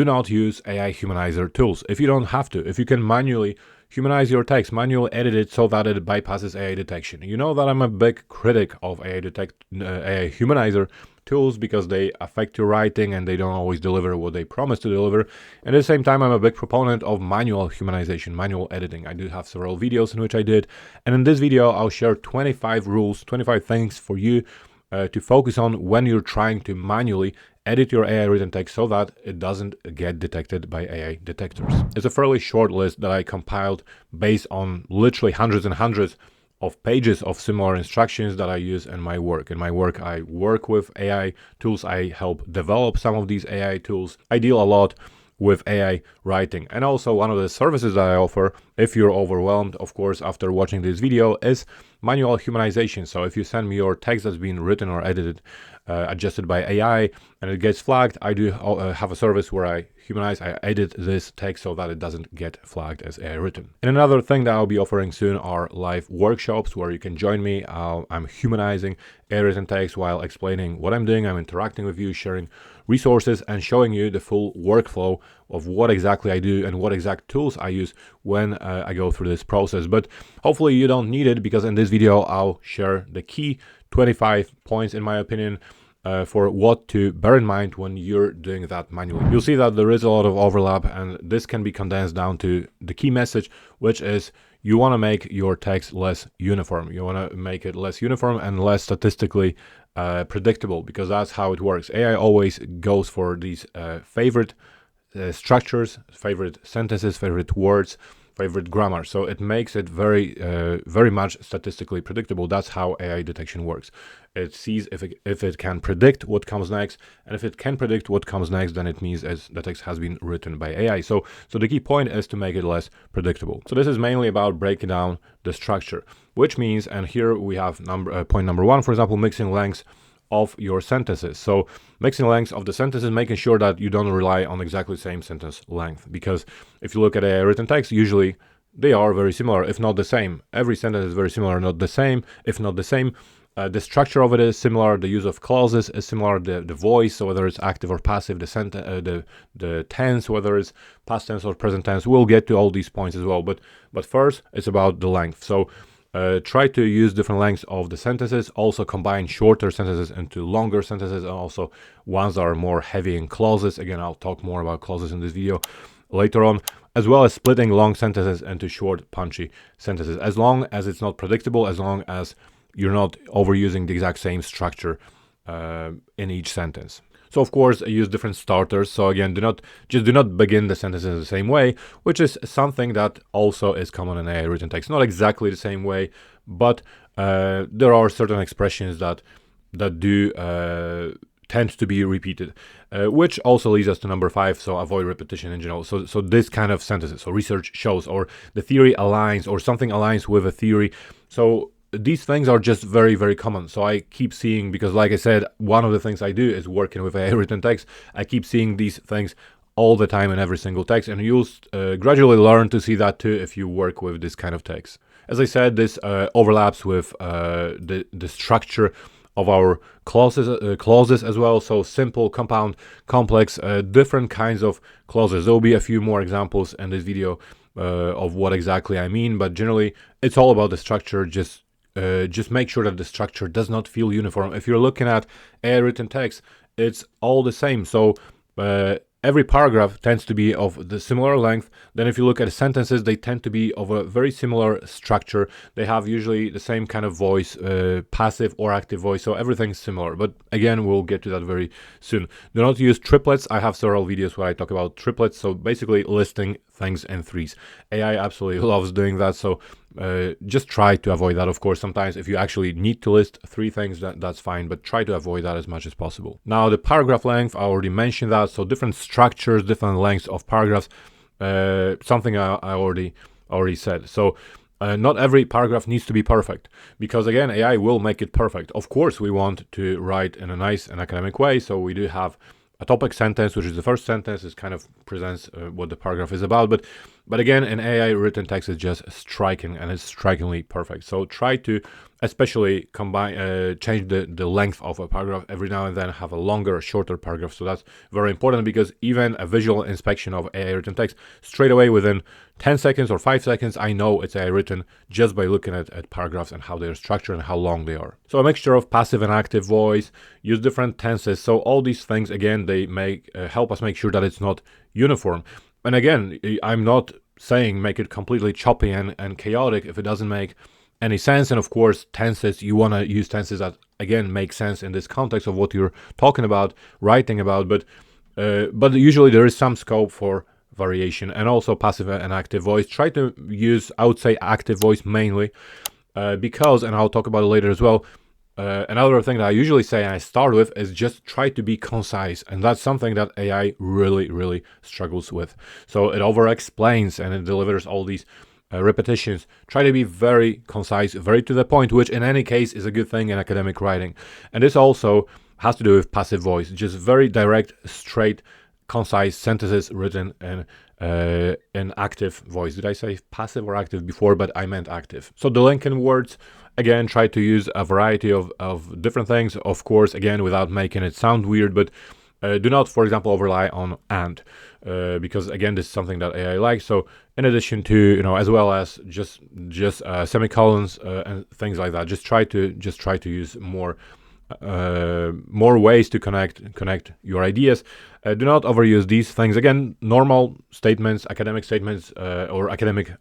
do not use AI Humanizer tools if you don't have to. If you can manually humanize your text, manually edit it so that it bypasses AI detection. You know that I'm a big critic of AI Humanizer tools because they affect your writing and they don't always deliver what they promise to deliver. And at the same time, I'm a big proponent of manual humanization, manual editing. I do have several videos in which I did. And in this video, I'll share 25 rules, 25 things for you to focus on when you're trying to manually edit your AI written text so that it doesn't get detected by AI detectors. It's a fairly short list that I compiled based on literally hundreds and hundreds of pages of similar instructions that I use in my work. In my work, I work with AI tools. I help develop some of these AI tools. I deal a lot with AI writing. And also one of the services that I offer, if you're overwhelmed, of course, after watching this video, is manual humanization. So if you send me your text that's been written or edited, adjusted by AI, and it gets flagged, I do have a service where I humanize, I edit this text so that it doesn't get flagged as AI written. And another thing that I'll be offering soon are live workshops where you can join me. I'm humanizing AI written text while explaining what I'm doing. I'm interacting with you, sharing resources, and showing you the full workflow of what exactly I do and what exact tools I use when I go through this process. But hopefully you don't need it, because in this video I'll share the key 25 points, in my opinion, for what to bear in mind when you're doing that manually. You'll see that there is a lot of overlap, and this can be condensed down to the key message, which is you want to make your text less uniform. You want to make it less uniform and less statistically predictable, because that's how it works. AI always goes for these favorite structures, favorite sentences, favorite words, favorite grammar. So it makes it very much statistically predictable. That's how AI detection works. It sees if it can predict what comes next, and if it can predict what comes next, then it means as the text has been written by AI. So the key point is to make it less predictable. So this is mainly about breaking down the structure, which means, and here we have point number one, for example, mixing lengths of your sentences. So mixing lengths of the sentences, making sure that you don't rely on exactly the same sentence length, because if you look at a written text, usually they are very similar, if not the same. Every sentence is very similar, not the same, if not the same. The structure of it is similar, the use of clauses is similar, the voice, so whether it's active or passive, the tense, whether it's past tense or present tense. We'll get to all these points as well, but first it's about the length. So try to use different lengths of the sentences, also combine shorter sentences into longer sentences, and also ones that are more heavy in clauses. Again, I'll talk more about clauses in this video later on, as well as splitting long sentences into short, punchy sentences, as long as it's not predictable, as long as you're not overusing the exact same structure in each sentence. So of course, I use different starters. So again, do not begin the sentences the same way, which is something that also is common in AI written text. Not exactly the same way, but there are certain expressions that do tend to be repeated, which also leads us to number 5. So avoid repetition in general. So this kind of sentences. So research shows, or the theory aligns, or something aligns with a theory. So these things are just very, very common. So I keep seeing, because like I said, one of the things I do is working with AI written text. I keep seeing these things all the time in every single text, and you'll gradually learn to see that too if you work with this kind of text. As I said, this overlaps with the structure of our clauses as well. So simple, compound, complex, different kinds of clauses. There will be a few more examples in this video of what exactly I mean, but generally it's all about the structure. Just make sure that the structure does not feel uniform. If you're looking at AI written text, it's all the same. So every paragraph tends to be of the similar length. Then if you look at sentences, they tend to be of a very similar structure. They have usually the same kind of voice, passive or active voice. So everything's similar. But again, we'll get to that very soon. Do not use triplets. I have several videos where I talk about triplets. So basically listing things in threes. AI absolutely loves doing that. So just try to avoid that. Of course, sometimes if you actually need to list 3 things, that's fine, but try to avoid that as much as possible. Now, the paragraph length, I already mentioned that. So different structures, different lengths of paragraphs, something I already said. So not every paragraph needs to be perfect, because again, AI will make it perfect. Of course, we want to write in a nice and academic way. So we do have a topic sentence, which is the first sentence. It kind of presents what the paragraph is about, But again, an AI written text is just striking, and it's strikingly perfect. So try to especially combine, change the length of a paragraph every now and then, have a longer or shorter paragraph. So that's very important, because even a visual inspection of AI written text, straight away within 10 seconds or 5 seconds, I know it's AI written just by looking at paragraphs and how they're structured and how long they are. So a mixture of passive and active voice, use different tenses. So all these things, again, they make help us make sure that it's not uniform. And again, I'm not saying make it completely choppy and chaotic if it doesn't make any sense. And of course, tenses, you want to use tenses that, again, make sense in this context of what you're talking about, writing about. But usually there is some scope for variation. And also passive and active voice. Try to use, I would say, active voice mainly, because, and I'll talk about it later as well, another thing that I usually say and I start with is just try to be concise. And that's something that AI really struggles with. So it over explains and it delivers all these repetitions. Try to be very concise, very to the point, which in any case is a good thing in academic writing. And this also has to do with passive voice, just very direct, straight, concise sentences written in active voice. Did I say passive or active before? But I meant active. So the Lincoln words, again, try to use a variety of different things, of course, again, without making it sound weird, but do not, for example, rely on and, because again, this is something that AI likes. So in addition to, as well as just semicolons and things like that, just try to use more ways to connect your ideas. Do not overuse these things. Again, normal statements, academic statements, or academic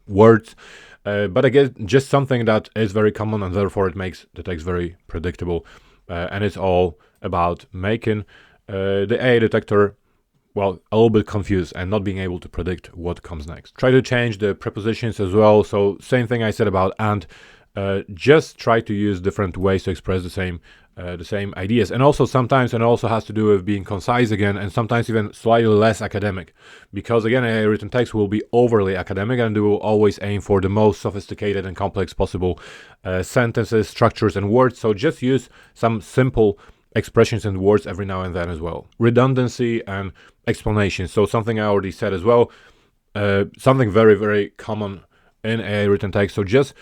words. But again, just something that is very common, and therefore it makes the text very predictable. And it's all about making the AI detector, well, a little bit confused and not being able to predict what comes next. Try to change the prepositions as well. So same thing I said about and. Just try to use different ways to express the same ideas. And also sometimes, and it also has to do with being concise again, and sometimes even slightly less academic, because again, a written text will be overly academic and they will always aim for the most sophisticated and complex possible sentences, structures, and words. So just use some simple expressions and words every now and then as well. Redundancy and explanation. So something I already said as well, something very common in a written text. So just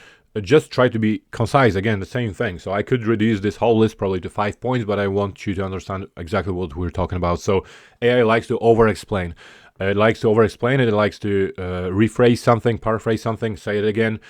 try to be concise. Again, the same thing. So I could reduce this whole list probably to 5 points, but I want you to understand exactly what we're talking about. So AI likes to over-explain. It likes to over-explain it. It likes to rephrase something, paraphrase something, say it again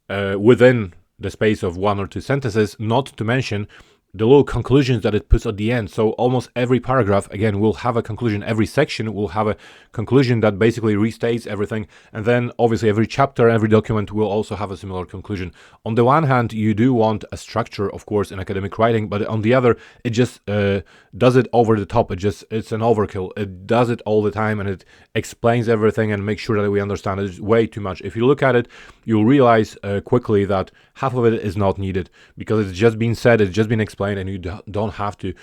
within the space of 1 or 2 sentences, not to mention the little conclusions that it puts at the end. So almost every paragraph, again, will have a conclusion. Every section will have a conclusion that basically restates everything. And then obviously every chapter, every document will also have a similar conclusion. On the one hand, you do want a structure, of course, in academic writing, but on the other, it just does it over the top. It's an overkill. It does it all the time and it explains everything and makes sure that we understand it. It's way too much. If you look at it, you'll realize quickly that half of it is not needed, because it's just been said, it's just been explained, and you don't have to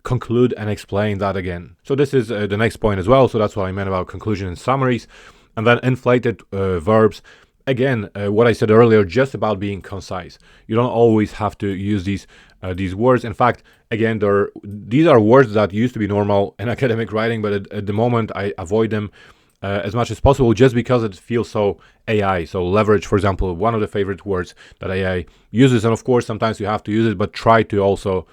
conclude and explain that again. So this is the next point as well. So that's what I meant about conclusion and summaries. And then inflated verbs. Again, what I said earlier, just about being concise. You don't always have to use these words. In fact, again, these are words that used to be normal in academic writing, but at the moment I avoid them as much as possible, just because it feels so AI. So leverage, for example, one of the favorite words that AI uses, and of course sometimes you have to use it, but try to also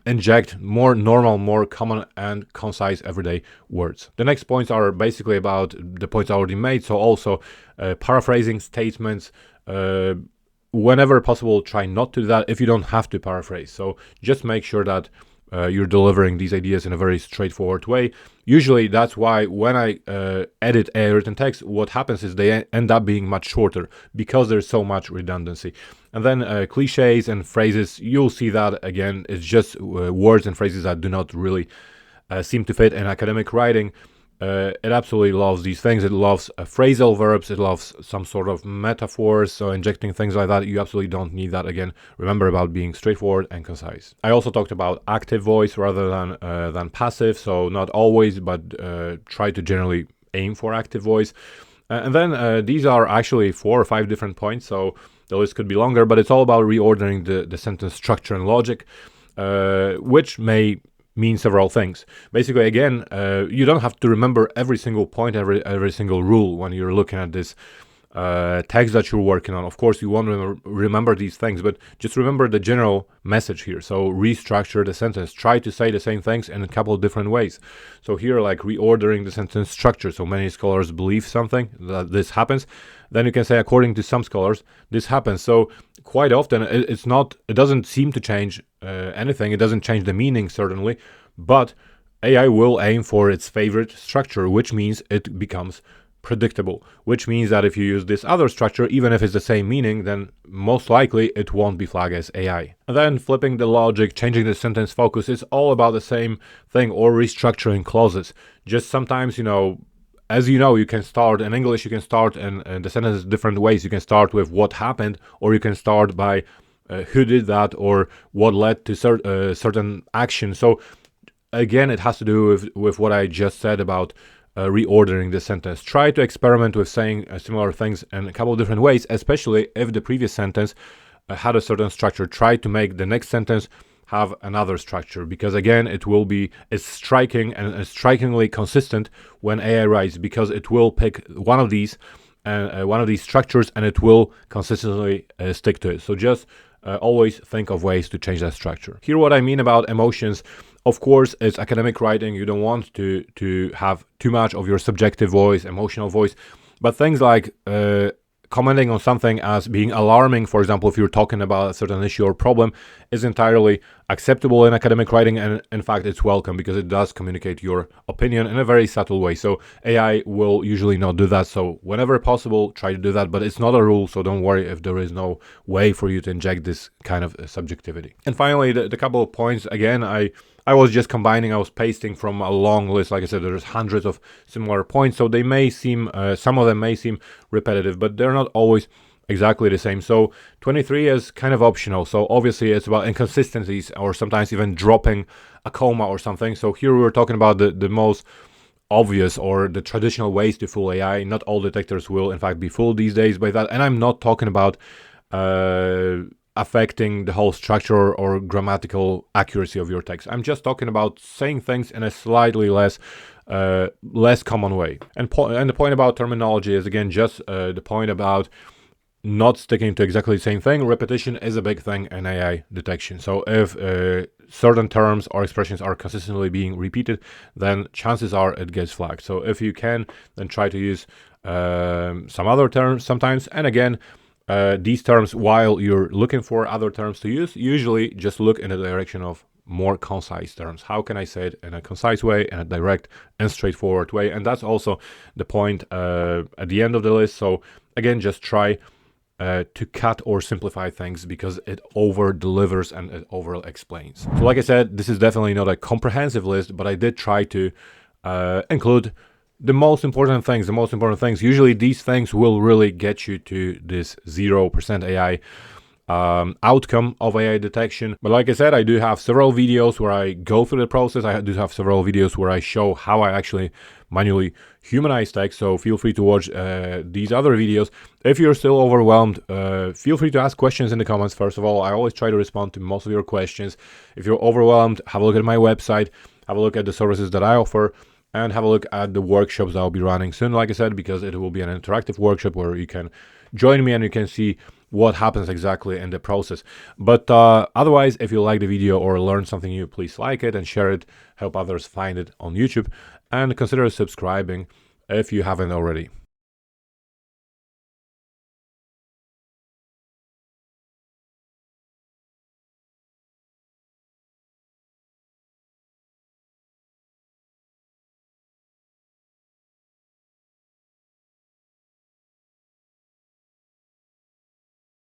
inject more normal, more common and concise everyday words. The next points are basically about the points I already made. So also paraphrasing statements. Whenever possible, try not to do that if you don't have to paraphrase. So just make sure that you're delivering these ideas in a very straightforward way. Usually that's why when I edit a written text, what happens is they end up being much shorter because there's so much redundancy. And then cliches and phrases, you'll see that again, it's just words and phrases that do not really seem to fit in academic writing. It absolutely loves these things. It loves phrasal verbs. It loves some sort of metaphors. So injecting things like that, you absolutely don't need that. Again, remember about being straightforward and concise. I also talked about active voice rather than passive. So not always, but try to generally aim for active voice. And then these are actually 4 or 5 different points. So the list could be longer, but it's all about reordering the sentence structure and logic, which may mean several things. Basically, again, you don't have to remember every single point, every single rule when you're looking at this text that you're working on. Of course, you want to remember these things, but just remember the general message here. So restructure the sentence. Try to say the same things in a couple of different ways. So here, like reordering the sentence structure. So many scholars believe something, that this happens. Then you can say, according to some scholars, this happens. So quite often, it doesn't seem to change anything. It doesn't change the meaning, certainly, but AI will aim for its favorite structure, which means it becomes predictable, which means that if you use this other structure, even if it's the same meaning, then most likely it won't be flagged as AI. And then flipping the logic, changing the sentence focus is all about the same thing, or restructuring clauses. Just sometimes, as you know, you can start in English, you can start in the sentence different ways. You can start with what happened, or you can start by who did that, or what led to certain action. So again, it has to do with what I just said about reordering the sentence. Try to experiment with saying similar things in a couple of different ways, especially if the previous sentence had a certain structure. Try to make the next sentence have another structure, because again, it's striking and strikingly consistent when AI writes, because it will pick one of these structures and it will consistently stick to it. So just always think of ways to change that structure. Here, what I mean about emotions, of course, it's academic writing. You don't want to have too much of your subjective voice, emotional voice, but things like commenting on something as being alarming, for example, if you're talking about a certain issue or problem, is entirely acceptable in academic writing, and in fact it's welcome, because it does communicate your opinion in a very subtle way. So AI will usually not do that, so whenever possible, try to do that, but it's not a rule, so don't worry if there is no way for you to inject this kind of subjectivity. And finally, the couple of points, again, I was just combining, I was pasting from a long list. Like I said, there's hundreds of similar points, so they may seem, some of them may seem repetitive, but they're not always exactly the same. So 23 is kind of optional. So obviously it's about inconsistencies, or sometimes even dropping a comma or something. So here we're talking about the most obvious or the traditional ways to fool AI. Not all detectors will in fact be fooled these days by that. And I'm not talking about affecting the whole structure or grammatical accuracy of your text. I'm just talking about saying things in a slightly less common way. And the point about terminology is, again, just the point about not sticking to exactly the same thing. Repetition is a big thing in AI detection. So if certain terms or expressions are consistently being repeated, then chances are it gets flagged. So if you can, then try to use some other terms sometimes. And again, these terms, while you're looking for other terms to use, usually just look in the direction of more concise terms. How can I say it in a concise way, in a direct and straightforward way? And that's also the point at the end of the list. So again, just try to cut or simplify things, because it over delivers and it over explains. So like I said, this is definitely not a comprehensive list, but I did try to include the most important things. Usually these things will really get you to this 0% AI outcome of AI detection. But like I said, I do have several videos where I go through the process. I do have several videos where I show how I actually manually humanize text. So feel free to watch these other videos. If you're still overwhelmed, feel free to ask questions in the comments. First of all, I always try to respond to most of your questions. If you're overwhelmed, have a look at my website, have a look at the services that I offer, and have a look at the workshops that I'll be running soon, like I said, because it will be an interactive workshop where you can join me and you can see what happens exactly in the process. But otherwise, if you like the video or learn something new, please like it and share it, help others find it on YouTube, and consider subscribing if you haven't already.